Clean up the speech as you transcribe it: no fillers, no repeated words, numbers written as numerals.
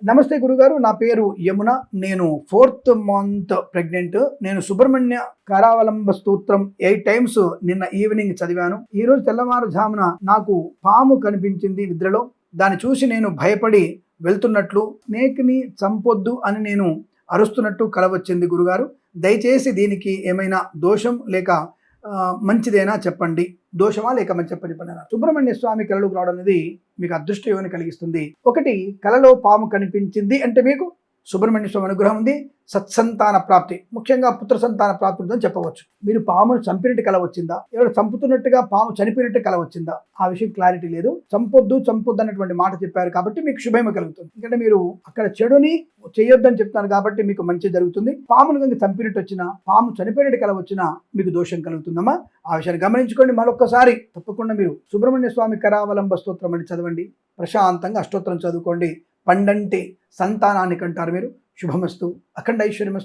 నమస్తే గురుగారు, నా పేరు యమున. నేను 4th మంత్ ప్రెగ్నెంట్. నేను సుబ్రహ్మణ్య కరావలంబ స్తోత్రం 8 టైమ్స్ నిన్న ఈవినింగ్ చదివాను. ఈ రోజు తెల్లవారుజామున నాకు పాము కనిపించింది నిద్రలో. దాన్ని చూసి నేను భయపడి వెళ్తున్నట్లు, స్నేక్ని చంపొద్దు అని నేను అరుస్తున్నట్టు కల వచ్చింది. గురుగారు, దయచేసి దీనికి ఏమైనా దోషం లేక మంచిదేనా చెప్పండి. దోషమా లేక మంచి చెప్పండి. సుబ్రహ్మణ్య స్వామి కలలోకి రావడం అనేది మీకు అదృష్ట యోగిని కలిగిస్తుంది. ఒకటి, కలలో పాము కనిపించింది అంటే మీకు సుబ్రహ్మణ్య స్వామి అనుగ్రహం ఉంది. సత్సంతాన ప్రాప్తి, ముఖ్యంగా పుత్ర సంతాన ప్రాప్తి ఉందని చెప్పవచ్చు. మీరు పామును చంపినట్టు కల వచ్చిందా, ఎవరు చంపుతున్నట్టుగా పాము చనిపోయినట్టు కల వచ్చిందా, ఆ విషయం క్లారిటీ లేదు. చంపొద్దు అన్నటువంటి మాట చెప్పారు కాబట్టి మీకు శుభమే కలుగుతుంది. ఎందుకంటే మీరు అక్కడ చెడుని చేయొద్దని చెప్తాను కాబట్టి మీకు మంచి జరుగుతుంది. పామును కనుక చంపినట్టు వచ్చినా, పాము చనిపోయినట్టు కల వచ్చినా మీకు దోషం కలుగుతుందమ్మా. ఆ విషయాన్ని గమనించుకోండి. మరొక్కసారి తప్పకుండా మీరు సుబ్రహ్మణ్య స్వామి కరావలంబ స్తోత్రం అని చదవండి. ప్రశాంతంగా అష్టోత్తరం చదువుకోండి. పండంటి సంతానాన్ని కంటారు మీరు. శుభమస్తు, అఖండ ఐశ్వర్యమస్తు.